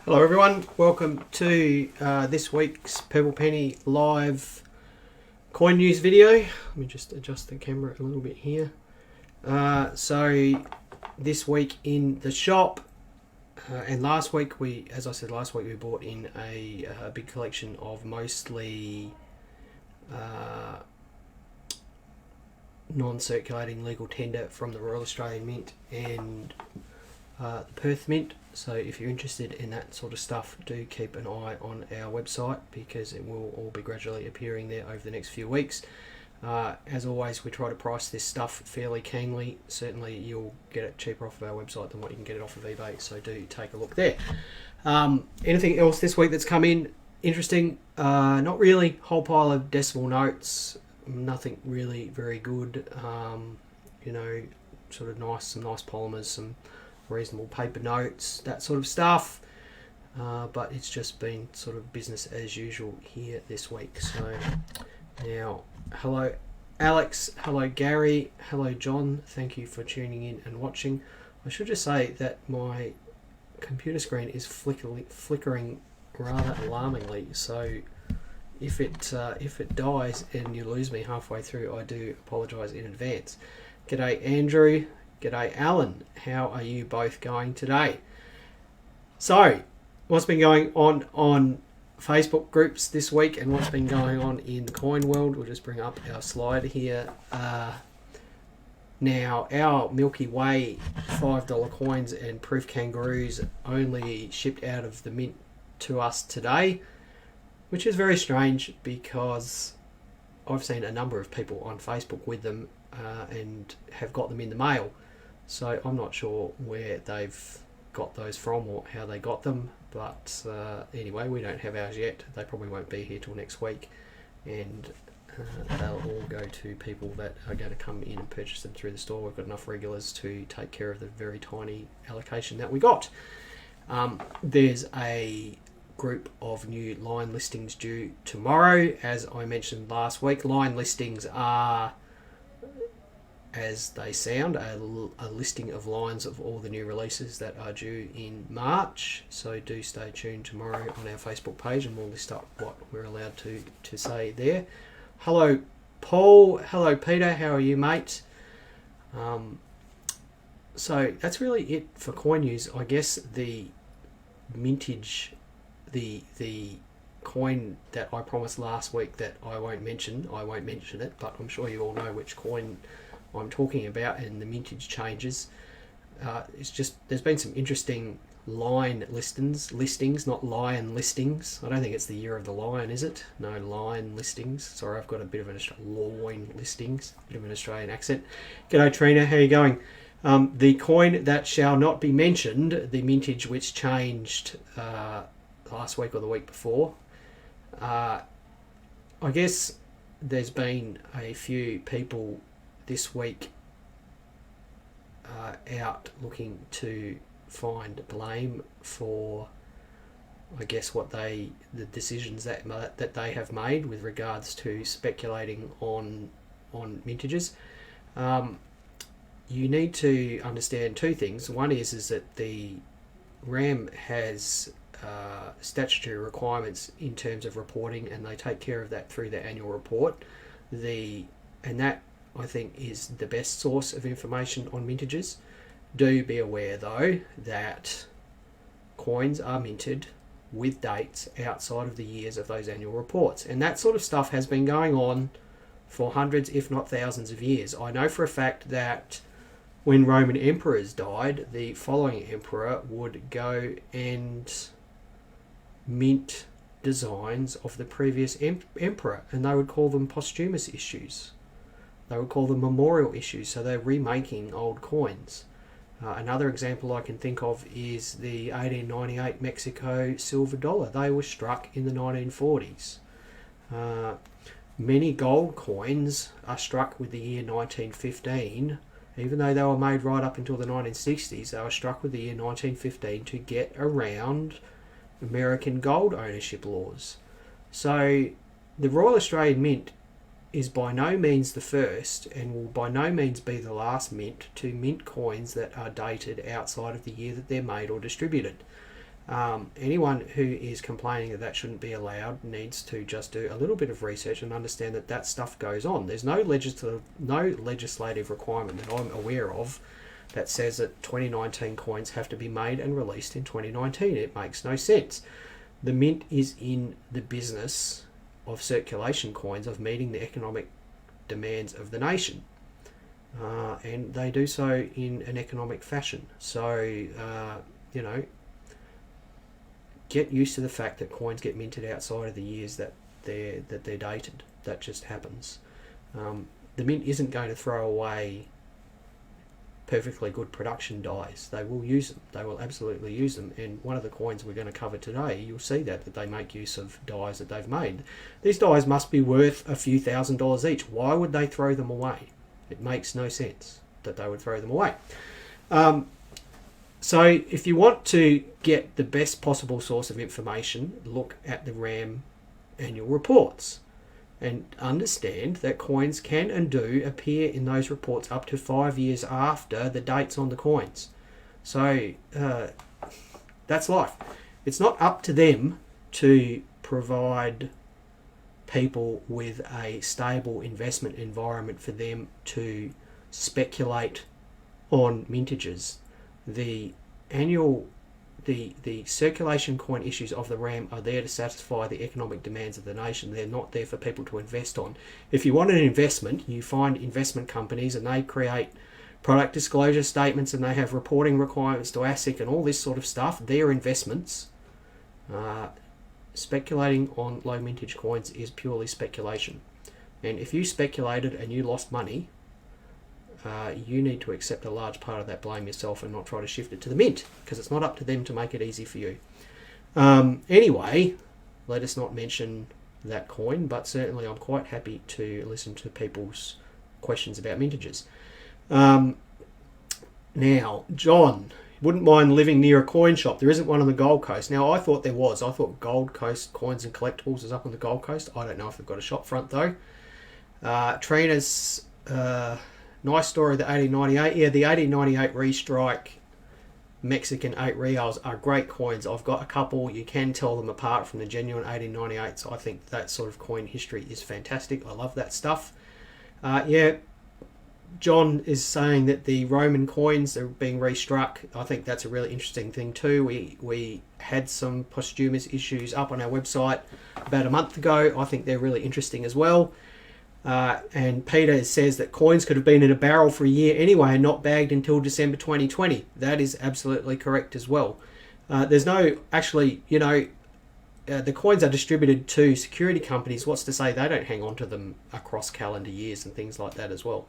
Hello everyone, welcome to this week's Purple Penny live coin news video. Let me just adjust the camera a little bit here. So this week in the shop, and last week we bought in a big collection of mostly non-circulating legal tender from the Royal Australian Mint and the Perth Mint. So if you're interested in that sort of stuff, do keep an eye on our website because it will all be gradually appearing there over the next few weeks. As always, we try to price this stuff fairly keenly. Certainly you'll get it cheaper off of our website than what you can get it off of eBay, so do take a look there. Anything else this week that's come in interesting? Not really. Whole pile of decimal notes. Nothing really very good. Sort of some nice polymers, some reasonable paper notes, that sort of stuff. But it's just been sort of business as usual here this week. So now, hello Alex, hello Gary, hello John. Thank you for tuning in and watching. I should just say that my computer screen is flickering rather alarmingly. So if it dies and you lose me halfway through, I do apologise in advance. G'day Andrew. G'day Alan, how are you both going today? So, what's been going on Facebook groups this week and what's been going on in the coin world? We'll just bring up our slide here. Now, our Milky Way $5 coins and proof kangaroos only shipped out of the mint to us today, which is very strange because I've seen a number of people on Facebook with them and have got them in the mail. So I'm not sure where they've got those from or how they got them, but anyway, we don't have ours yet. They probably won't be here till next week, and they'll all go to people that are going to come in and purchase them through the store. We've got enough regulars to take care of the very tiny allocation that we got. There's a group of new line listings due tomorrow. As I mentioned last week, line listings are, as they sound, a listing of lines of all the new releases that are due in March. So do stay tuned tomorrow on our Facebook page and we'll list up what we're allowed to say there. Hello Paul, hello Peter, how are you mate? So that's really it for coin news. I guess the mintage, the coin that I promised last week that I won't mention it, but I'm sure you all know which coin I'm talking about and the mintage changes. It's just there's been some interesting line listings, not lion listings. I don't think it's the year of the lion, is it? No, line listings. Sorry, I've got a bit of an loin listings, bit of an Australian accent. G'day Trina, how are you going? The coin that shall not be mentioned, the mintage which changed last week or the week before. I guess there's been a few people this week out looking to find blame for, I guess, the decisions that they have made with regards to speculating on mintages. You need to understand two things. One is that the RAM has statutory requirements in terms of reporting, and they take care of that through their annual report. And that, I think, is the best source of information on mintages. Do be aware though that coins are minted with dates outside of the years of those annual reports, and that sort of stuff has been going on for hundreds if not thousands of years. I know for a fact that when Roman emperors died, the following emperor would go and mint designs of the previous emperor, and they would call them posthumous issues. They would call them memorial issues, so they're remaking old coins. Another example I can think of is the 1898 Mexico silver dollar. They were struck in the 1940s. Many gold coins are struck with the year 1915. Even though they were made right up until the 1960s, they were struck with the year 1915 to get around American gold ownership laws. So the Royal Australian Mint is by no means the first and will by no means be the last mint to mint coins that are dated outside of the year that they're made or distributed. Anyone who is complaining that that shouldn't be allowed needs to just do a little bit of research and understand that that stuff goes on. There's no legislative requirement that I'm aware of that says that 2019 coins have to be made and released in 2019. It makes no sense. The mint is in the business of circulation coins, of meeting the economic demands of the nation. And they do so in an economic fashion. So, you know, get used to the fact that coins get minted outside of the years that they're dated. That just happens. The mint isn't going to throw away perfectly good production dies. They will use them. They will absolutely use them. And one of the coins we're going to cover today, you'll see that they make use of dies that they've made. These dies must be worth a few $1,000s each. Why would they throw them away? It makes no sense that they would throw them away. So if you want to get the best possible source of information, look at the RAM annual reports and understand that coins can and do appear in those reports up to 5 years after the dates on the coins. So that's life. It's not up to them to provide people with a stable investment environment for them to speculate on mintages. The circulation coin issues of the RAM are there to satisfy the economic demands of the nation. They're not there for people to invest on. If you want an investment, you find investment companies and they create product disclosure statements and they have reporting requirements to ASIC and all this sort of stuff. They're investments. Speculating on low mintage coins is purely speculation. And if you speculated and you lost money, you need to accept a large part of that blame yourself and not try to shift it to the mint, because it's not up to them to make it easy for you. Anyway, let us not mention that coin, but certainly I'm quite happy to listen to people's questions about mintages. Now, John wouldn't mind living near a coin shop. There isn't one on the Gold Coast. Now, I thought there was. I thought Gold Coast Coins and Collectibles is up on the Gold Coast. I don't know if they've got a shop front though. Trina's nice story, the 1898. Yeah, the 1898 restrike Mexican 8 reals are great coins. I've got a couple. You can tell them apart from the genuine 1898s. I think that sort of coin history is fantastic. I love that stuff. Yeah, John is saying that the Roman coins are being restruck. I think that's a really interesting thing too. We had some posthumous issues up on our website about a month ago. I think they're really interesting as well. And Peter says that coins could have been in a barrel for a year anyway and not bagged until December 2020. That is absolutely correct as well. There's no, actually, you know, the coins are distributed to security companies. What's to say they don't hang on to them across calendar years and things like that as well.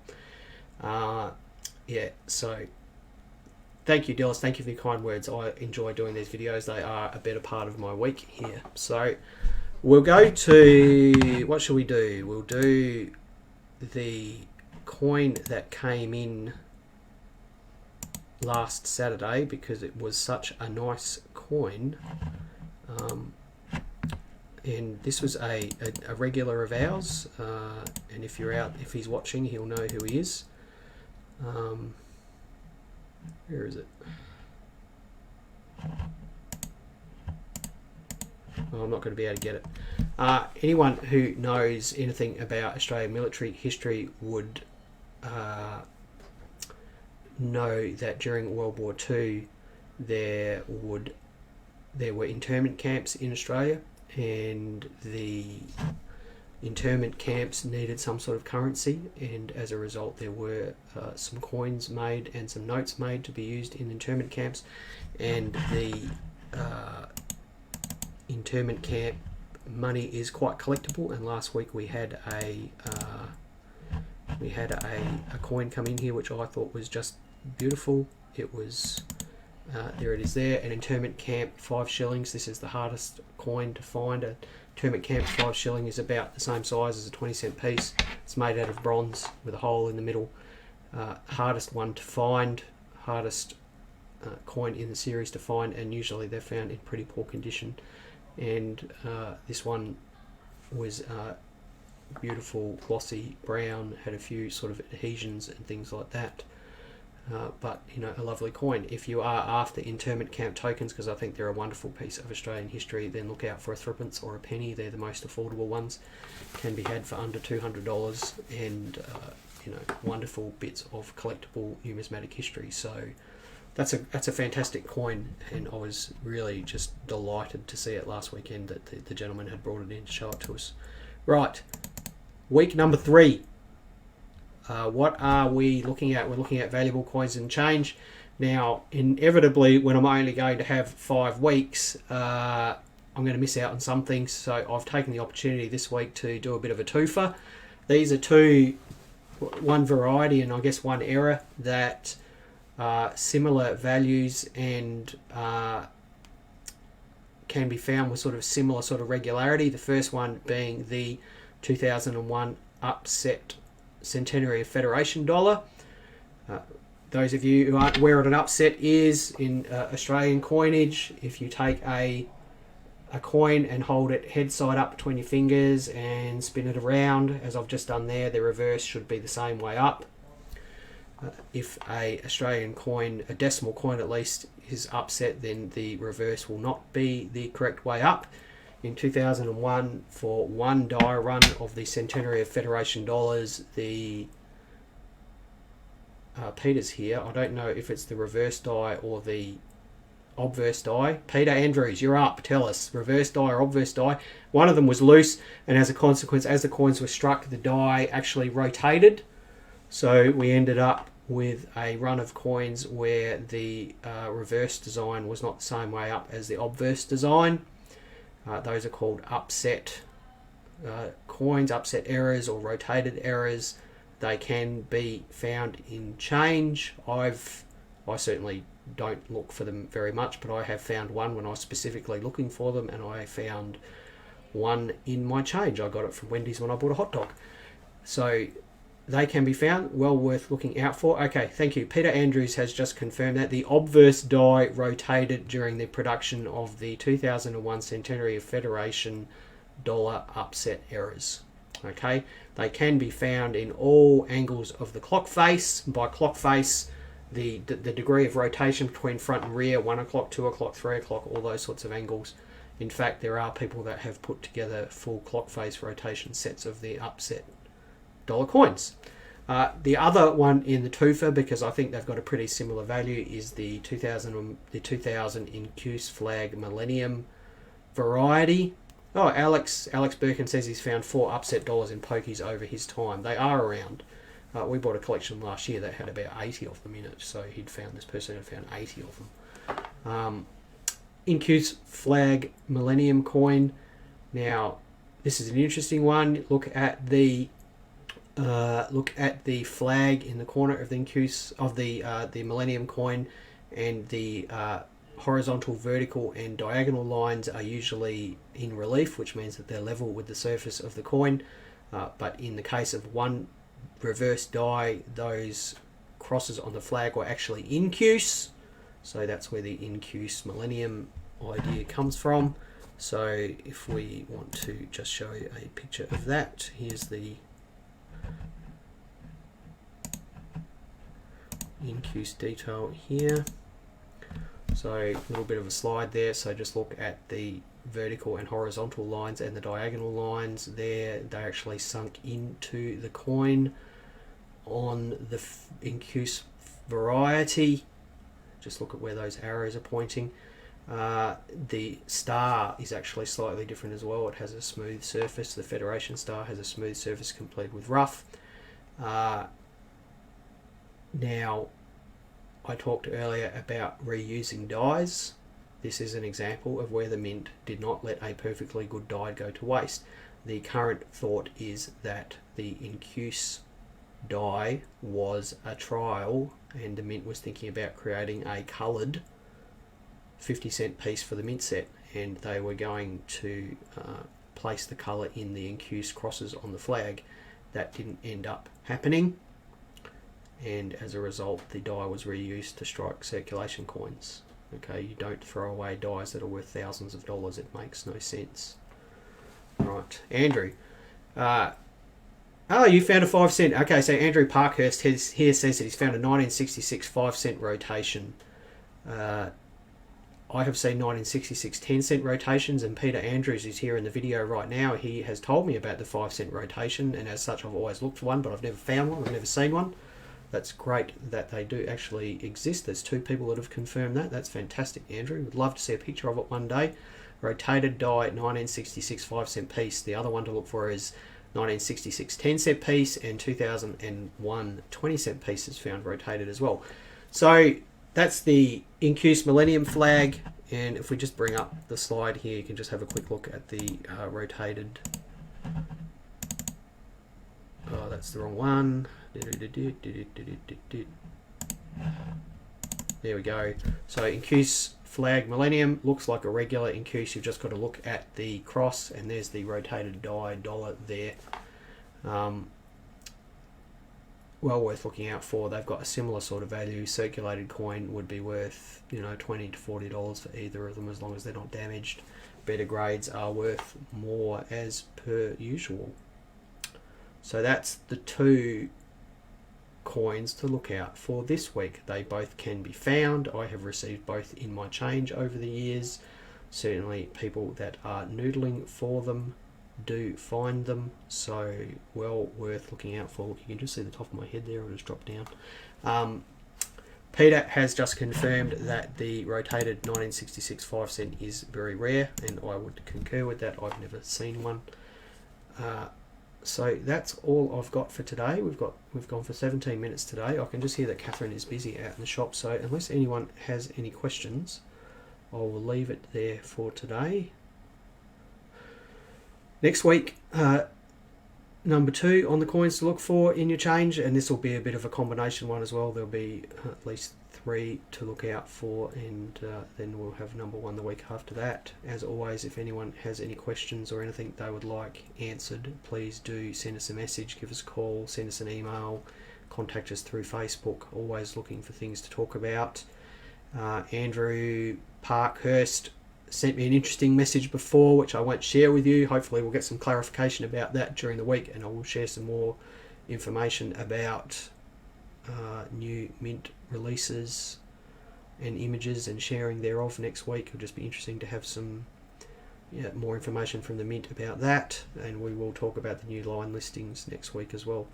Yeah, so thank you, Dillis. Thank you for your kind words. I enjoy doing these videos. They are a better part of my week here. So we'll go to, what shall we do? We'll do the coin that came in last Saturday because it was such a nice coin. And this was a regular of ours. And if you're out, if he's watching, he'll know who he is. Where is it? Oh, I'm not going to be able to get it. Anyone who knows anything about Australian military history would know that during World War II there were internment camps in Australia, and the internment camps needed some sort of currency, and as a result there were some coins made and some notes made to be used in internment camps, and the internment camp money is quite collectible. And last week we had a coin come in here which I thought was just beautiful. It was there it is there, an internment camp 5 shillings. This is the hardest coin to find. A internment camp 5 shilling is about the same size as a 20-cent piece. It's made out of bronze with a hole in the middle. Hardest one to find, hardest coin in the series to find, and usually they're found in pretty poor condition. And this one was beautiful, glossy brown, had a few sort of adhesions and things like that. but you know, a lovely coin. If you are after internment camp tokens, because I think they're a wonderful piece of Australian history, then look out for a threepence or a penny. They're the most affordable ones, can be had for under $200, and you know, wonderful bits of collectible numismatic history. So that's a fantastic coin, and I was really just delighted to see it last weekend that the gentleman had brought it in to show it to us. Right, week number 3. What are we looking at? We're looking at valuable coins and change. Now, inevitably, when I'm only going to have 5 weeks, I'm going to miss out on some things. So I've taken the opportunity this week to do a bit of a twofer. These are one variety and I guess one error that similar values and can be found with sort of similar sort of regularity. The first one being the 2001 upset Centenary of Federation dollar. Those of you who aren't aware what an upset is in Australian coinage, if you take a coin and hold it head side up between your fingers and spin it around, as I've just done there, the reverse should be the same way up. If a Australian coin, a decimal coin at least, is upset, then the reverse will not be the correct way up. In 2001, for one die run of the Centenary of Federation dollars, the Peter's here. I don't know if it's the reverse die or the obverse die. Peter Andrews, you're up. Tell us, reverse die or obverse die. One of them was loose, and as a consequence, as the coins were struck, the die actually rotated. So we ended up with a run of coins where the reverse design was not the same way up as the obverse design. Those are called upset coins, upset errors or rotated errors. They can be found in change. I certainly don't look for them very much, but I have found one when I was specifically looking for them, and I found one in my change. I got it from Wendy's when I bought a hot dog. So they can be found, well worth looking out for. Okay, thank you. Peter Andrews has just confirmed that the obverse die rotated during the production of the 2001 Centenary of Federation dollar upset errors. Okay, they can be found in all angles of the clock face. By clock face, the degree of rotation between front and rear, 1 o'clock, 2 o'clock, 3 o'clock, all those sorts of angles. In fact, there are people that have put together full clock face rotation sets of the upset dollar coins. The other one in the twofer, because I think they've got a pretty similar value, is the 2000 Incuse flag Millennium variety. Oh, Alex Birkin says he's found 4 upset dollars in pokies over his time. They are around. We bought a collection last year that had about 80 of them in it, so this person had found 80 of them. Incuse flag Millennium coin. Now, this is an interesting one. Look at the flag in the corner of the Incuse of the Millennium coin, and the horizontal, vertical, and diagonal lines are usually in relief, which means that they're level with the surface of the coin. But in the case of one reverse die, those crosses on the flag were actually incuse, so that's where the Incuse Millennium idea comes from. So if we want to just show you a picture of that, here's the Incuse detail here. So a little bit of a slide there, so just look at the vertical and horizontal lines and the diagonal lines there. They actually sunk into the coin on the Incuse variety. Just look at where those arrows are pointing. The star is actually slightly different as well. It has a smooth surface. The Federation star has a smooth surface complete with rough. Now, I talked earlier about reusing dies. This is an example of where the mint did not let a perfectly good die go to waste. The current thought is that the Incuse die was a trial, and the mint was thinking about creating a coloured 50-cent piece for the mint set, and they were going to place the colour in the Incuse crosses on the flag. That didn't end up happening, and as a result the die was reused to strike circulation coins. Okay, you don't throw away dies that are worth thousands of dollars. It makes no sense. Right, Andrew, Oh, you found a 5 cent. Okay, so Andrew Parkhurst here says that he's found a 1966 5 cent rotation. I have seen 1966 10 cent rotations, and Peter Andrews is here in the video right now. He has told me about the 5 cent rotation, and as such, I've always looked for one, but I've never found one. I've never seen one. That's great that they do actually exist. There's 2 people that have confirmed that. That's fantastic, Andrew. Would love to see a picture of it one day. Rotated die 1966 5 cent piece. The other one to look for is 1966 10 cent piece, and 2001 20 cent piece is found rotated as well. So that's the Incuse Millennium flag, and if we just bring up the slide here, you can just have a quick look at the rotated. Oh, that's the wrong one. There we go. So Incuse flag Millennium looks like a regular Incuse. You've just got to look at the cross, and there's the rotated die dollar there. Well worth looking out for. They've got a similar sort of value. Circulated coin would be worth, $20 to $40 for either of them, as long as they're not damaged. Better grades are worth more, as per usual. So that's the 2 coins to look out for this week. They both can be found. I have received both in my change over the years. Certainly people that are noodling for them do find them, so well worth looking out for. You can just see the top of my head there. I'll just drop down. Peter has just confirmed that the rotated 1966 5 cent is very rare, and I would concur with that. I've never seen one. So that's all I've got for today. We've gone for 17 minutes today. I can just hear that Catherine is busy out in the shop, so unless anyone has any questions, I will leave it there for today. Next week, number 2 on the coins to look for in your change, and this will be a bit of a combination one as well. There'll be at least 3 to look out for, and then we'll have number 1 the week after that. As always, if anyone has any questions or anything they would like answered, please do send us a message, give us a call, send us an email, contact us through Facebook. Always looking for things to talk about. Andrew Parkhurst sent me an interesting message before, which I won't share with you. Hopefully we'll get some clarification about that during the week, and I will share some more information about new mint releases and images and sharing thereof next week. It'll just be interesting to have some more information from the mint about that, and we will talk about the new line listings next week as well.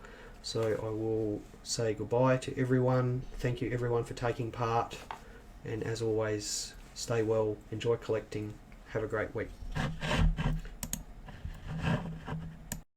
So I will say goodbye to everyone. Thank you everyone for taking part, and as always, stay well, enjoy collecting, have a great week.